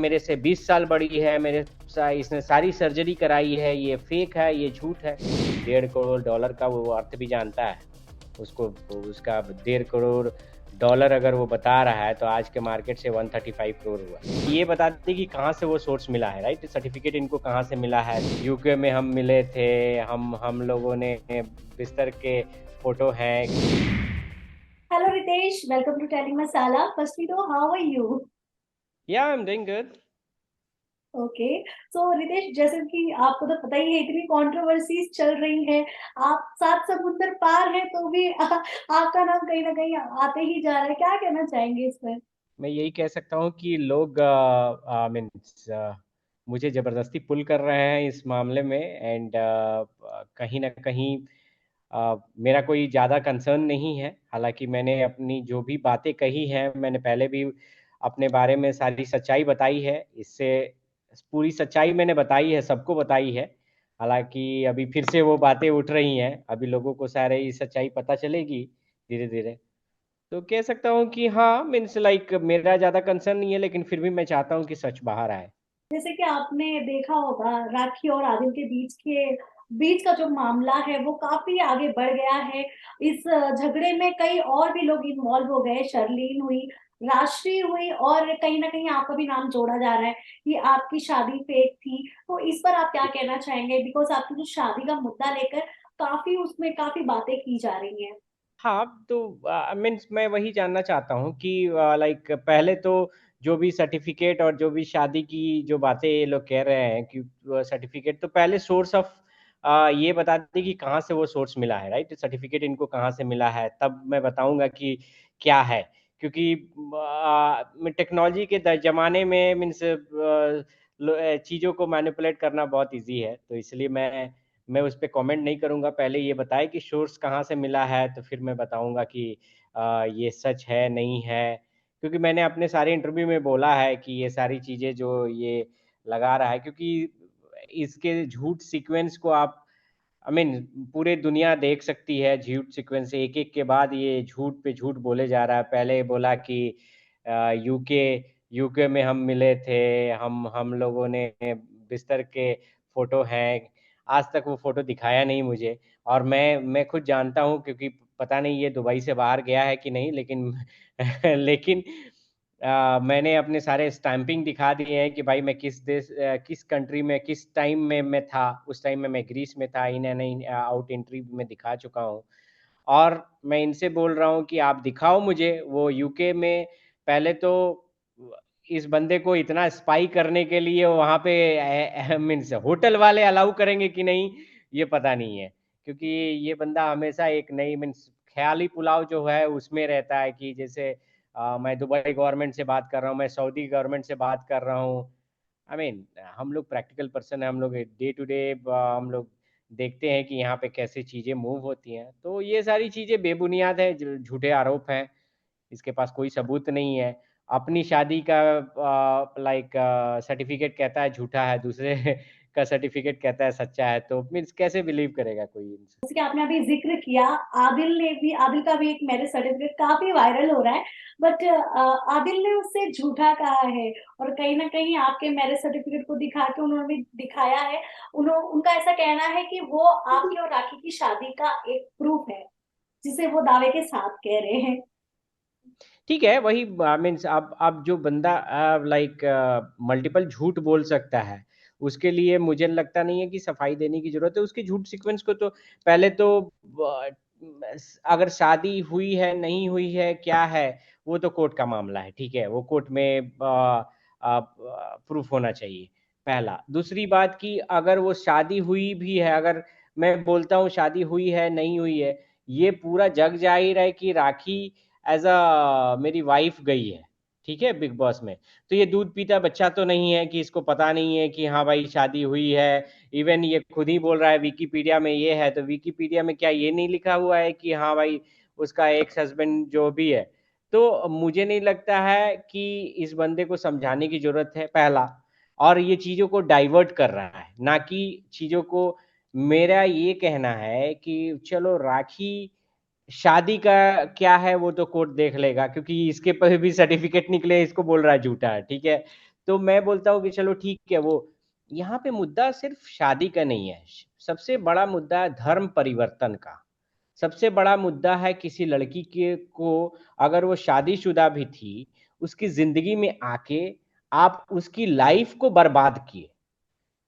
मेरे से 20 साल बड़ी है, इसने सारी सर्जरी कराई है, ये फेक है, ये झूठ है। $1.5 करोड़ का वो अर्थ भी जानता है। उसको उसका $1.5 करोड़ अगर वो बता रहा है तो आज के मार्केट से 135 करोड़ हुआ। ये बताते कि कहाँ से वो सोर्स मिला है, राइट? सर्टिफिकेट इनको कहाँ से मिला है? यूके में हम मिले थे, हम लोगों ने बिस्तर के फोटो हैं। Hello Ritesh, welcome to Telling Masala. Firstly though, how are you? या I am doing good. Okay, so Ritesh, जैसे कि आपको तो पता ही है इतनी कंट्रोवर्सीज चल रही है। आप सात समुंदर पार है तो भी आपका नाम कहीं ना कहीं आते ही जा रहा है। क्या कहना चाहेंगे इस पर? मैं यही कह सकता हूँ कि लोग मीन्स मुझे ज़बरदस्ती पुल कर रहे हैं इस मामले में। एंड कहीं ना कहीं मेरा कोई ज़्यादा कंसर्न नहीं है। हालांकि मैंने अपनी जो भी बातें कही हैं, मैंने पहले भी अपने बारे में सारी सच्चाई बताई है। इससे पूरी सच्चाई मैंने बताई है, सबको बताई है। हालांकि अभी फिर से वो बातें उठ रही हैं, अभी लोगों को सारी सच्चाई पता चलेगी धीरे धीरे। तो कह सकता हूँ कि हाँ, मीन्स लाइक मेरा ज़्यादा कंसर्न नहीं है, लेकिन फिर भी मैं चाहता हूँ कि सच बाहर आए। जैसे कि आपने देखा होगा, राखी और आदिल के बीच का जो मामला है वो काफी आगे बढ़ गया है। इस झगड़े में कई और भी लोग इन्वॉल्व हो गए। शर्लीन हुई, राशि हुई, और कहीं ना कहीं आपका भी नाम जोड़ा जा रहा है कि आपकी शादी फेक थी। तो इस पर आप क्या कहना चाहेंगे? बिकॉज आपकी जो शादी का मुद्दा लेकर काफी उसमें काफी बातें की जा रही हैं। हाँ, तो मीन्स मैं वही जानना चाहता हूँ कि लाइक पहले तो जो भी सर्टिफिकेट और जो भी शादी की जो बातें ये लोग कह रहे हैं कि सर्टिफिकेट, तो पहले सोर्स ऑफ ये बता दी कि कहाँ से वो सोर्स मिला है, राइट? सर्टिफिकेट इनको कहाँ से मिला है, तब मैं बताऊंगा कि क्या है। क्योंकि टेक्नोलॉजी के जमाने में मीन्स चीज़ों को मैनिपुलेट करना बहुत इजी है, तो इसलिए मैं उस पे कमेंट नहीं करूँगा। पहले ये बताएँ कि सोर्स कहाँ से मिला है, तो फिर मैं बताऊँगा कि ये सच है, नहीं है। क्योंकि मैंने अपने सारे इंटरव्यू में बोला है कि ये सारी चीज़ें जो ये लगा रहा है, क्योंकि इसके झूठ सीक्वेंस को आप पूरे दुनिया देख सकती है। झूठ सीक्वेंस एक-एक के बाद ये झूठ पे झूठ बोले जा रहा है। पहले बोला कि यूके यूके में हम मिले थे, हम लोगों ने बिस्तर के फ़ोटो हैं। आज तक वो फ़ोटो दिखाया नहीं मुझे, और मैं खुद जानता हूँ, क्योंकि पता नहीं ये दुबई से बाहर गया है कि नहीं, लेकिन लेकिन मैंने अपने सारे स्टैंपिंग दिखा दिए हैं कि भाई मैं किस कंट्री में, किस टाइम में मैं था। उस टाइम में मैं ग्रीस में था, इन एंड आउट एंट्री में दिखा चुका हूँ। और मैं इनसे बोल रहा हूँ कि आप दिखाओ मुझे वो यूके में। पहले तो इस बंदे को इतना स्पाई करने के लिए वहाँ पे मीन्स होटल वाले अलाउ करेंगे कि नहीं, ये पता नहीं है। क्योंकि ये बंदा हमेशा एक नई मीन्स ख़याली पुलाव जो है उसमें रहता है कि जैसे मैं दुबई गवर्नमेंट से बात कर रहा हूँ, मैं सऊदी गवर्नमेंट से बात कर रहा हूँ। आई मीन हम लोग प्रैक्टिकल पर्सन है, हम लोग डे टू डे हम लोग देखते हैं कि यहाँ पे कैसे चीज़ें मूव होती हैं। तो ये सारी चीज़ें बेबुनियाद है, झूठे आरोप हैं, इसके पास कोई सबूत नहीं है। अपनी शादी का लाइक सर्टिफिकेट कहता है झूठा है, दूसरे का सर्टिफिकेट कहता है सच्चा है, तो मीन्स कैसे बिलीव करेगा कोई इनसे? जैसे कि आपने अभी जिक्र किया, आदिल का भी एक मैरिज सर्टिफिकेट काफी वायरल हो रहा है। बट आदिल ने उससे झूठा कहा है, और कहीं ना कहीं आपके मैरिज सर्टिफिकेट को दिखा के उन्होंने भी दिखाया है। उनका ऐसा कहना है कि वो आपकी और राखी की शादी का एक प्रूफ है, जिसे वो दावे के साथ कह रहे हैं। ठीक है, वही मीन्स अब जो बंदा लाइक मल्टीपल झूठ बोल सकता है, उसके लिए मुझे लगता नहीं है कि सफाई देने की ज़रूरत है। उसके झूठ सीक्वेंस को तो पहले तो अगर शादी हुई है, नहीं हुई है, क्या है, वो तो कोर्ट का मामला है, ठीक है? वो कोर्ट में प्रूफ होना चाहिए, पहला। दूसरी बात कि अगर वो शादी हुई भी है, अगर मैं बोलता हूँ शादी हुई है, नहीं हुई है, ये पूरा जग ज़ाहिर है कि राखी एज़ मेरी वाइफ़ गई है, ठीक है? बिग बॉस में। तो ये दूध पीता बच्चा तो नहीं है कि इसको पता नहीं है कि हाँ भाई शादी हुई है। इवन ये खुद ही बोल रहा है विकिपीडिया में ये है, तो विकिपीडिया में क्या ये नहीं लिखा हुआ है कि हाँ भाई उसका एक्स हस्बैंड जो भी है। तो मुझे नहीं लगता है कि इस बंदे को समझाने की ज़रूरत है, पहला। और ये चीज़ों को डाइवर्ट कर रहा है, ना कि चीज़ों को। मेरा ये कहना है कि चलो राखी शादी का क्या है वो तो कोर्ट देख लेगा, क्योंकि इसके पे भी सर्टिफिकेट निकले, इसको बोल रहा है झूठा है, ठीक है? तो मैं बोलता हूँ कि चलो ठीक है, वो यहाँ पे मुद्दा सिर्फ शादी का नहीं है, सबसे बड़ा मुद्दा है धर्म परिवर्तन का। सबसे बड़ा मुद्दा है किसी लड़की के को, अगर वो शादीशुदा भी थी, उसकी जिंदगी में आके आप उसकी लाइफ को बर्बाद किए।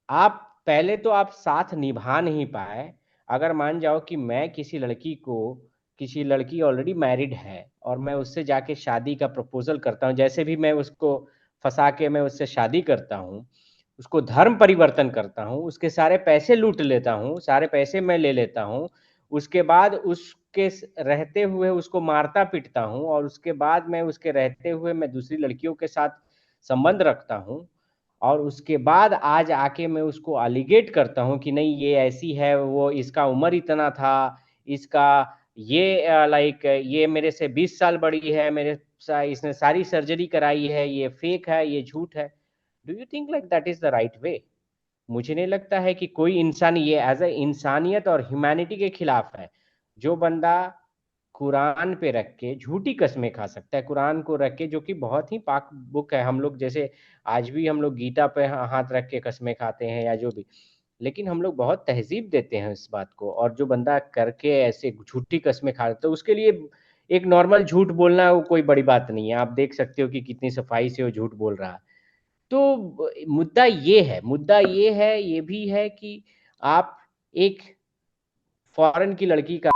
आप पहले तो आप साथ निभा नहीं पाए। अगर मान जाओ कि मैं किसी लड़की को, किसी लड़की ऑलरेडी मैरिड है और मैं उससे जाके शादी का प्रपोजल करता हूँ, जैसे भी मैं उसको फंसा के मैं उससे शादी करता हूँ, उसको धर्म परिवर्तन करता हूँ, उसके सारे पैसे लूट लेता हूँ, सारे पैसे मैं ले लेता हूँ, उसके बाद उसके रहते हुए उसको मारता पीटता हूँ, और उसके बाद मैं उसके रहते हुए मैं दूसरी लड़कियों के साथ संबंध रखता हूँ, और उसके बाद आज आके मैं उसको अलिगेट करता हूँ कि नहीं ये ऐसी है, वो इसका उम्र इतना था, इसका ये लाइक ये मेरे से 20 साल बड़ी है, इसने सारी सर्जरी कराई है, ये फेक है, ये झूठ है। Do you think like that is the right way? मुझे नहीं लगता है कि कोई इंसान ये एज ए इंसानियत और ह्यूमैनिटी के खिलाफ है। जो बंदा कुरान पे रख के झूठी कस्में खा सकता है, कुरान को रख के, जो कि बहुत ही पाक बुक है, हम लोग जैसे आज भी हम लोग गीता पे हाथ रख के कस्में खाते हैं या जो भी, लेकिन हम लोग बहुत तहजीब देते हैं इस बात को, और जो बंदा करके ऐसे झूठी कस्में खा तो उसके लिए एक नॉर्मल झूठ बोलना वो कोई बड़ी बात नहीं है। आप देख सकते हो कि कितनी सफाई से वो झूठ बोल रहा है। तो मुद्दा ये है, ये भी है कि आप एक फॉरेन की लड़की का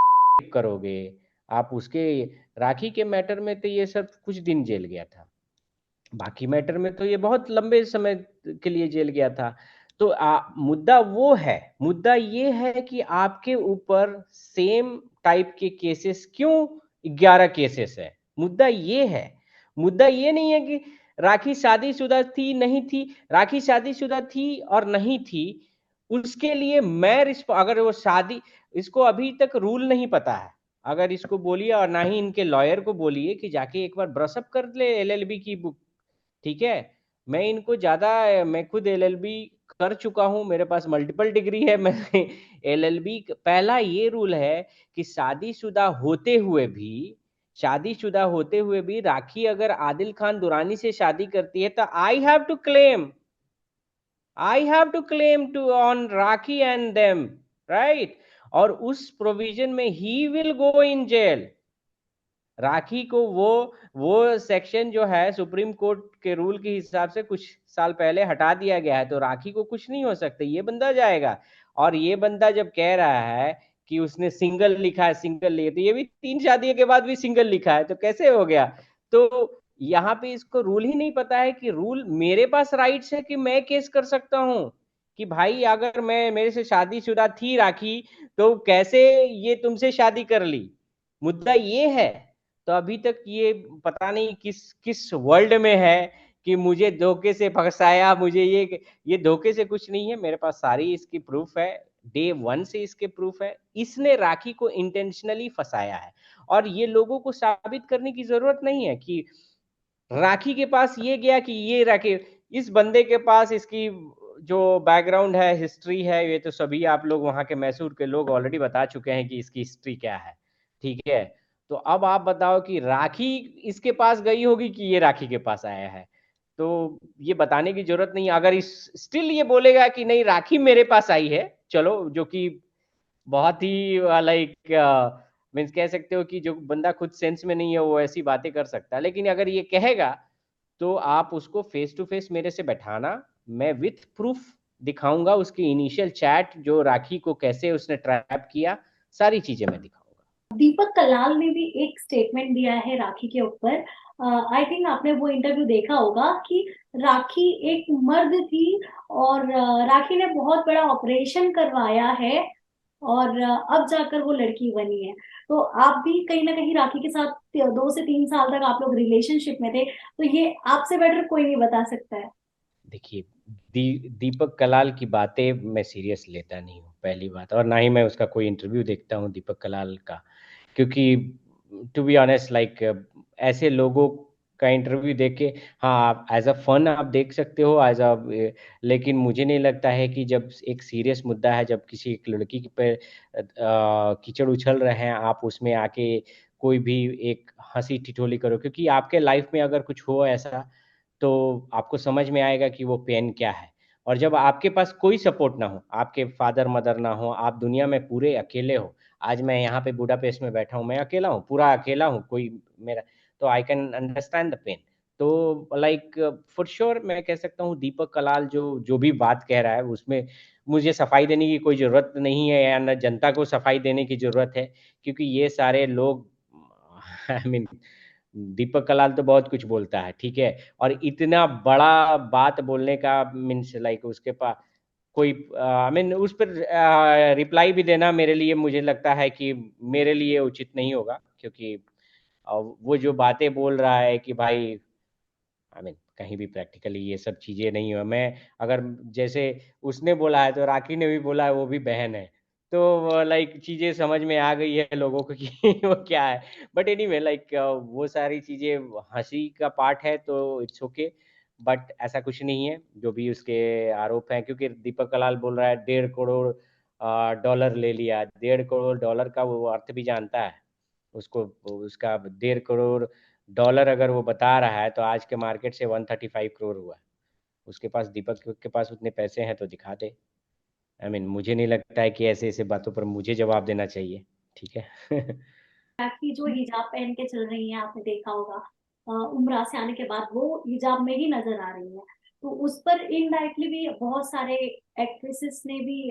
करोगे, आप उसके राखी के मैटर में तो ये सब कुछ दिन जेल गया था, बाकी मैटर में तो ये बहुत लंबे समय के लिए जेल गया था। तो मुद्दा वो है, मुद्दा ये है कि आपके ऊपर सेम टाइप के केसेस क्यों 11 केसेस है, मुद्दा ये है। मुद्दा ये नहीं है कि राखी शादीशुदा थी नहीं थी, राखी शादीशुदा थी और नहीं थी, उसके लिए अगर वो शादी, इसको अभी तक रूल नहीं पता है, अगर इसको बोलिए और ना ही इनके लॉयर को बोलिए कि जाके एक बार ब्रशअप कर ले एलएलबी की बुक, ठीक है। मैं इनको ज्यादा, मैं खुद एलएलबी कर चुका हूं, मेरे पास मल्टीपल डिग्री है। मैं एलएलबी पहला ये रूल है कि शादीशुदा होते हुए भी राखी अगर आदिल खान दुरानी से शादी करती है तो I have to claim to on Rakhi and them, right. और उस प्रोविजन में he will go in jail. राखी को वो सेक्शन जो है सुप्रीम कोर्ट के रूल के हिसाब से कुछ साल पहले हटा दिया गया है, तो राखी को कुछ नहीं हो सकता, ये बंदा जाएगा। और ये बंदा जब कह रहा है कि उसने सिंगल लिखा है, सिंगल लिखा, तो ये भी 3 शादी के बाद भी सिंगल लिखा है, तो कैसे हो गया? तो यहाँ पे इसको रूल ही नहीं पता है कि रूल मेरे पास राइट्स है कि मैं केस कर सकता हूँ कि भाई अगर मैं, मेरे से शादीशुदा थी राखी, तो कैसे ये तुमसे शादी कर ली। मुद्दा ये है। तो अभी तक ये पता नहीं किस किस वर्ल्ड में है कि मुझे धोखे से फंसाया, मुझे ये धोखे से कुछ नहीं है, मेरे पास सारी इसकी प्रूफ है, डे वन से इसके प्रूफ है। इसने राखी को इंटेंशनली फंसाया है, और ये लोगों को साबित करने की जरूरत नहीं है कि राखी के पास ये गया कि ये राखी, इस बंदे के पास इसकी जो बैकग्राउंड है, हिस्ट्री है, ये तो सभी आप लोग वहां के मैसूर के लोग ऑलरेडी बता चुके हैं कि इसकी हिस्ट्री क्या है, ठीक है। तो अब आप बताओ कि राखी इसके पास गई होगी कि ये राखी के पास आया है? तो ये बताने की जरूरत नहीं। अगर इस स्टिल ये बोलेगा कि नहीं राखी मेरे पास आई है, चलो, जो कि बहुत ही लाइक मीन्स कह सकते हो कि जो बंदा खुद सेंस में नहीं है वो ऐसी बातें कर सकता है, लेकिन अगर ये कहेगा तो आप उसको फेस टू फेस मेरे से बैठाना, मैं विथ प्रूफ दिखाऊंगा, उसकी इनिशियल चैट, जो राखी को कैसे उसने ट्रैप किया, सारी चीजें मैं दिखाऊंगा। दीपक कलाल ने भी एक स्टेटमेंट दिया है राखी के ऊपर। आई थिंक आपने वो इंटरव्यू देखा होगा कि राखी एक मर्द थी और राखी ने बहुत बड़ा ऑपरेशन करवाया है और अब जाकर वो लड़की बनी है। तो आप भी कहीं ना कहीं राखी के साथ 2 से 3 साल तक आप लोग रिलेशनशिप में थे, तो ये आपसे बेटर कोई नहीं बता सकता है। देखिए, दीपक कलाल की बातें मैं सीरियस लेता नहीं हूँ, पहली बात, और ना ही मैं उसका कोई इंटरव्यू देखता हूँ दीपक कलाल का, क्योंकि टू बी ऑनेस्ट लाइक ऐसे लोगों का इंटरव्यू देख के, हाँ आप एज अ फन आप देख सकते हो, एज अ, लेकिन मुझे नहीं लगता है कि जब एक सीरियस मुद्दा है, जब किसी एक लड़की पे कीचड़ उछल रहे हैं, आप उसमें आके कोई भी एक हंसी ठिठोली करो, क्योंकि आपके लाइफ में अगर कुछ हो ऐसा, तो आपको समझ में आएगा कि वो पेन क्या है। और जब आपके पास कोई सपोर्ट ना हो, आपके फादर मदर ना हो, आप दुनिया में पूरे अकेले हो। आज मैं यहाँ पे बुडापेस्ट में बैठा हूँ, मैं अकेला हूँ, पूरा अकेला हूँ, कोई मेरा, तो I can understand the pain. तो लाइक फॉर श्योर मैं कह सकता हूँ दीपक कलाल जो जो भी बात कह रहा है उसमें मुझे सफाई देने की कोई ज़रूरत नहीं है, या न जनता को सफाई देने की ज़रूरत है, क्योंकि ये सारे लोग आई मीन दीपक कलाल तो बहुत कुछ बोलता है, ठीक है, और इतना बड़ा बात बोलने का मीन्स लाइक उसके पास कोई आई मीन उस पर रिप्लाई भी देना मेरे लिए, मुझे लगता है कि मेरे लिए उचित नहीं होगा, क्योंकि वो जो बातें बोल रहा है कि भाई आई मीन कहीं भी प्रैक्टिकली ये सब चीज़ें नहीं हो। मैं अगर जैसे उसने बोला है तो राखी ने भी बोला है, वो भी बहन है, तो लाइक चीज़ें समझ में आ गई है लोगों को कि वो क्या है। बट एनीवे लाइक वो सारी चीज़ें हंसी का पार्ट है तो इट्स ओके, बट ऐसा कुछ नहीं है जो भी उसके आरोप हैं, क्योंकि दीपक कलाल बोल रहा है 1.5 करोड़ डॉलर ले लिया। 1.5 करोड़ डॉलर का वो अर्थ भी जानता है, उसको उसका 1.5 करोड़ डॉलर अगर वो बता रहा है तो आज के मार्केट से 135 करोड़ हुआ। उसके पास, दीपक के पास उतने पैसे हैं तो दिखा दे। आई मीन मुझे नहीं लगता है कि ऐसे ऐसे बातों पर मुझे जवाब देना चाहिए, ठीक है। की जो हिजाब पहन के चल रही हैं, आपने देखा होगा उम्रा से आने के बाद वो हिजाब में ही नजर आ रही है। तो उस पर इनडायरेक्टली भी बहुत सारे एक्ट्रेसेस ने भी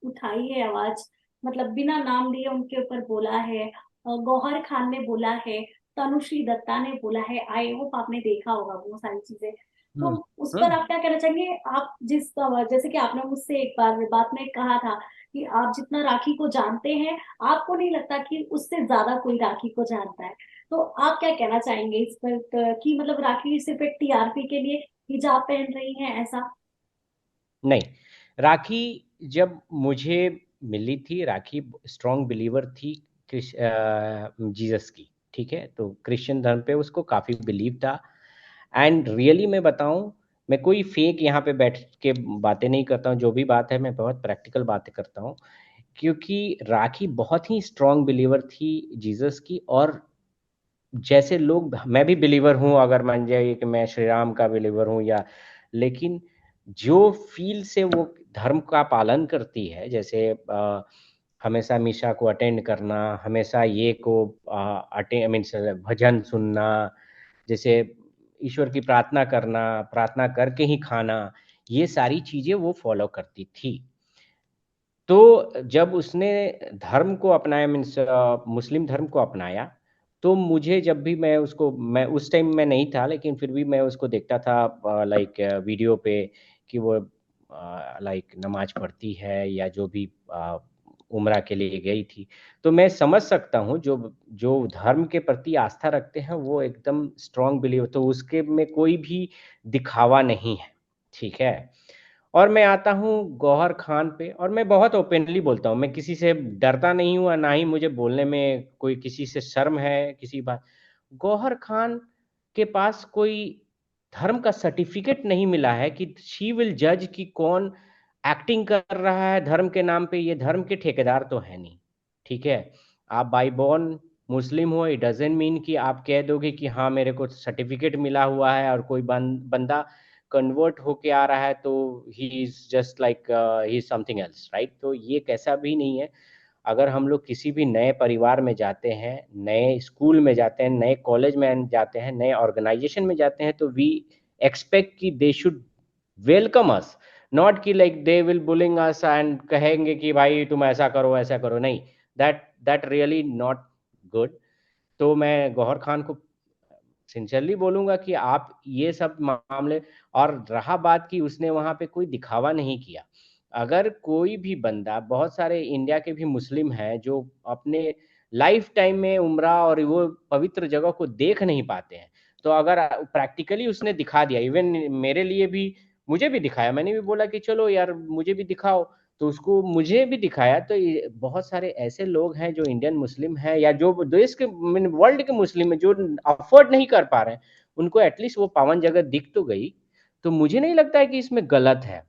उठाई है आवाज, मतलब बिना नाम लिए उनके ऊपर बोला है। गौहर खान ने बोला है, तनुश्री दत्ता ने बोला है। आई होप आपने देखा होगा वो सारी चीजें। तो हम्म। उस पर हम्म। आप क्या कहना चाहेंगे? आप जिस जैसे कि आपने मुझसे एक बार बात में कहा था कि आप जितना राखी को जानते हैं, आपको नहीं लगता कि उससे ज्यादा कोई राखी को जानता है। तो आप क्या कहना चाहेंगे इस पर कि मतलब राखी सिर्फ एक टीआरपी के लिए हिजाब पहन रही है, ऐसा? नहीं, राखी जब मुझे मिली थी, राखी स्ट्रॉन्ग बिलीवर थी जीसस की, ठीक है, तो क्रिश्चियन धर्म पे उसको काफ़ी बिलीव था। एंड रियली मैं बताऊं, मैं कोई फेक यहाँ पे बैठ के बातें नहीं करता हूँ, जो भी बात है मैं बहुत प्रैक्टिकल बातें करता हूँ, क्योंकि राखी बहुत ही स्ट्रॉन्ग बिलीवर थी जीसस की। और जैसे लोग, मैं भी बिलीवर हूँ, अगर मान जाइए कि मैं श्री राम का बिलीवर हूँ या, लेकिन जो फ़ील से वो धर्म का पालन करती है, जैसे हमेशा मिशा को अटेंड करना, हमेशा ये को अटे मीन्स भजन सुनना, जैसे ईश्वर की प्रार्थना करना, प्रार्थना करके ही खाना, ये सारी चीज़ें वो फ़ॉलो करती थी। तो जब उसने धर्म को अपनाया, मीन्स मुस्लिम धर्म को अपनाया, तो मुझे जब भी मैं उसको, मैं उस टाइम में नहीं था, लेकिन फिर भी मैं उसको देखता था लाइक वीडियो पे कि वो लाइक नमाज़ पढ़ती है या जो भी उम्रा के लिए गई थी। तो मैं समझ सकता हूँ जो जो धर्म के प्रति आस्था रखते हैं वो एकदम स्ट्रॉन्ग बिलीव, तो उसके में कोई भी दिखावा नहीं है, ठीक है। और मैं आता हूँ गौहर खान पे, और मैं बहुत ओपनली बोलता हूँ, मैं किसी से डरता नहीं हूँ और ना ही मुझे बोलने में कोई किसी से शर्म है किसी बात। गौहर खान के पास कोई धर्म का सर्टिफिकेट नहीं मिला है कि शी विल जज कि कौन एक्टिंग कर रहा है धर्म के नाम पे। ये धर्म के ठेकेदार तो है नहीं, ठीक है। आप बाई बॉर्न मुस्लिम हो, इट डजेंट मीन कि आप कह दोगे कि हाँ मेरे को सर्टिफिकेट मिला हुआ है, और कोई बंदा कन्वर्ट होके आ रहा है तो he is just like he is something else, right. तो ये कैसा भी नहीं है। अगर हम लोग किसी भी नए परिवार में जाते हैं, नए स्कूल में जाते हैं, नए कॉलेज में जाते हैं, नए ऑर्गेनाइजेशन में जाते हैं, तो वी एक्सपेक्ट कि they should welcome us, not कि like they will bullying us and कहेंगे कि भाई तुम ऐसा करो, नहीं। That that really not good. तो मैं गौहर खान को सिंसियरली बोलूँगा कि आप ये सब मामले, और रहा बात कि उसने वहाँ पे कोई दिखावा नहीं किया। अगर कोई भी बंदा, बहुत सारे इंडिया के भी मुस्लिम हैं जो अपने लाइफ टाइम में उम्रा और वो पवित्र जगह को देख नहीं पाते हैं, तो अगर प्रैक्टिकली उसने दिखा दिया, इवन मेरे लिए भी, मुझे भी दिखाया, मैंने भी बोला कि चलो यार मुझे भी दिखाओ, तो उसको मुझे भी दिखाया। तो ये बहुत सारे ऐसे लोग हैं जो इंडियन मुस्लिम हैं या जो देश के वर्ल्ड के मुस्लिम हैं जो अफोर्ड नहीं कर पा रहे हैं, उनको एटलीस्ट वो पावन जगह दिख तो गई। तो मुझे नहीं लगता है कि इसमें गलत है।